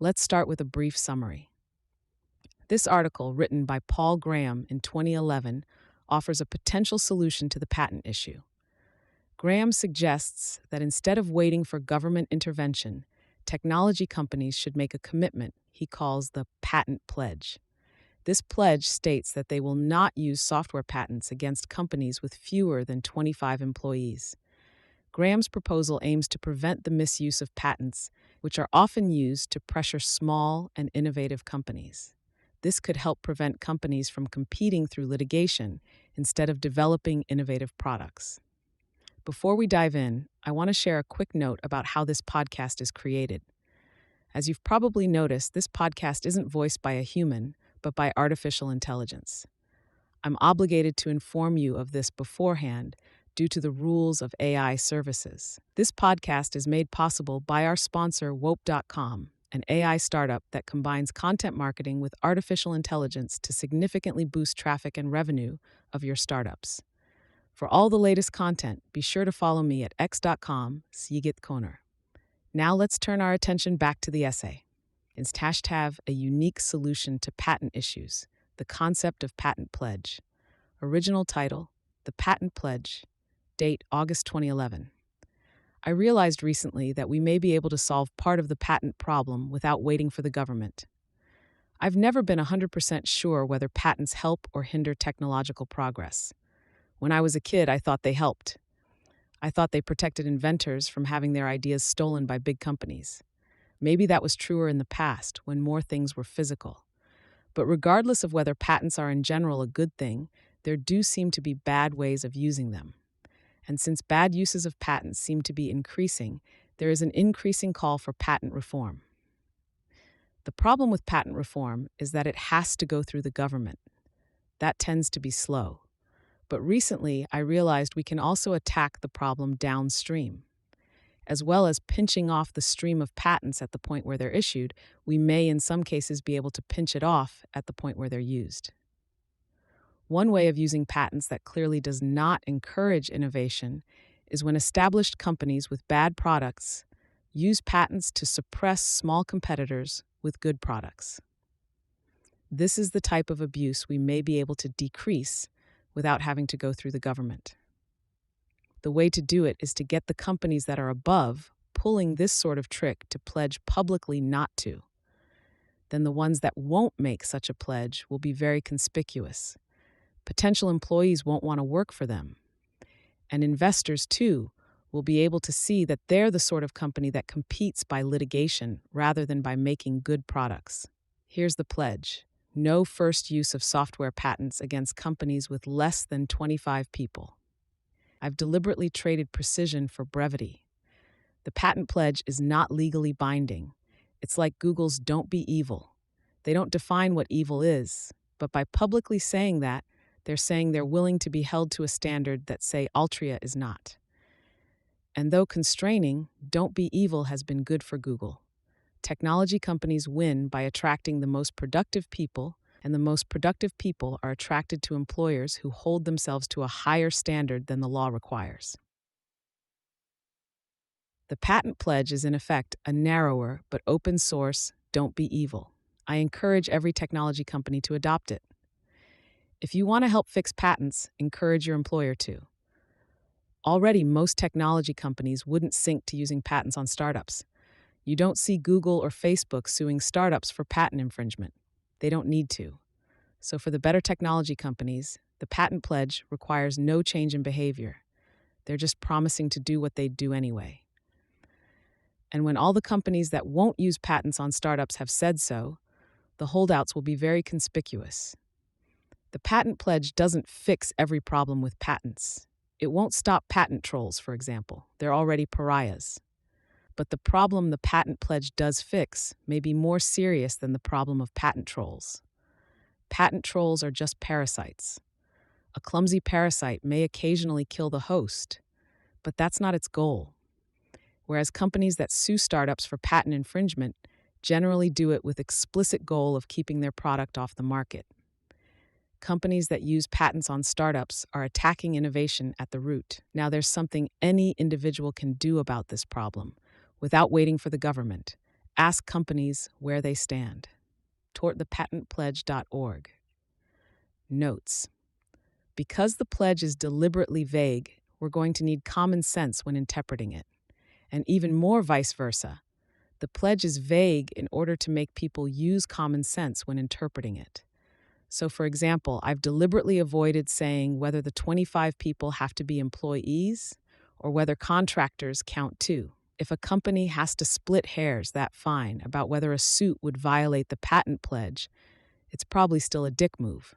Let's start with a brief summary. This article, written by Paul Graham in 2011, offers a potential solution to the patent issue. Graham suggests that instead of waiting for government intervention, technology companies should make a commitment he calls the patent pledge. This pledge states that they will not use software patents against companies with fewer than 25 employees. Graham's proposal aims to prevent the misuse of patents, which are often used to pressure small and innovative companies. This could help prevent companies from competing through litigation instead of developing innovative products. Before we dive in, I want to share a quick note about how this podcast is created. As you've probably noticed, this podcast isn't voiced by a human, but by artificial intelligence. I'm obligated to inform you of this beforehand due to the rules of AI services. This podcast is made possible by our sponsor, Wope.com, an AI startup that combines content marketing with artificial intelligence to significantly boost traffic and revenue of your startups. For all the latest content, be sure to follow me at x.com/sigitkoner. Now let's turn our attention back to the essay. It's hashtag a unique solution to patent issues, the concept of patent pledge. Original title, The Patent Pledge. Date, August 2011. I realized recently that we may be able to solve part of the patent problem without waiting for the government. I've never been 100% sure whether patents help or hinder technological progress. When I was a kid, I thought they helped. I thought they protected inventors from having their ideas stolen by big companies. Maybe that was truer in the past, when more things were physical. But regardless of whether patents are in general a good thing, there do seem to be bad ways of using them. And since bad uses of patents seem to be increasing, there is an increasing call for patent reform. The problem with patent reform is that it has to go through the government. That tends to be slow. But recently, I realized we can also attack the problem downstream. As well as pinching off the stream of patents at the point where they're issued, we may in some cases be able to pinch it off at the point where they're used. One way of using patents that clearly does not encourage innovation is when established companies with bad products use patents to suppress small competitors with good products. This is the type of abuse we may be able to decrease without having to go through the government. The way to do it is to get the companies that are above pulling this sort of trick to pledge publicly not to. Then the ones that won't make such a pledge will be very conspicuous. Potential employees won't want to work for them. And investors, too, will be able to see that they're the sort of company that competes by litigation rather than by making good products. Here's the pledge. No first use of software patents against companies with less than 25 people. I've deliberately traded precision for brevity. The patent pledge is not legally binding. It's like Google's "don't be evil." They don't define what evil is, but by publicly saying that, they're saying they're willing to be held to a standard that, say, Altria is not. And though constraining, "don't be evil" has been good for Google. Technology companies win by attracting the most productive people, and the most productive people are attracted to employers who hold themselves to a higher standard than the law requires. The patent pledge is in effect a narrower but open source "don't be evil." I encourage every technology company to adopt it. If you want to help fix patents, encourage your employer to. Already, most technology companies wouldn't sink to using patents on startups. You don't see Google or Facebook suing startups for patent infringement. They don't need to. So for the better technology companies, the patent pledge requires no change in behavior. They're just promising to do what they'd do anyway. And when all the companies that won't use patents on startups have said so, the holdouts will be very conspicuous. The patent pledge doesn't fix every problem with patents. It won't stop patent trolls, for example. They're already pariahs. But the problem the patent pledge does fix may be more serious than the problem of patent trolls. Patent trolls are just parasites. A clumsy parasite may occasionally kill the host, but that's not its goal. Whereas companies that sue startups for patent infringement generally do it with explicit goal of keeping their product off the market. Companies that use patents on startups are attacking innovation at the root. Now there's something any individual can do about this problem without waiting for the government. Ask companies where they stand. tortthepatentpledge.org. Notes. Because the pledge is deliberately vague, we're going to need common sense when interpreting it. And even more vice versa. The pledge is vague in order to make people use common sense when interpreting it. So, for example, I've deliberately avoided saying whether the 25 people have to be employees or whether contractors count too. If a company has to split hairs that fine about whether a suit would violate the patent pledge, it's probably still a dick move.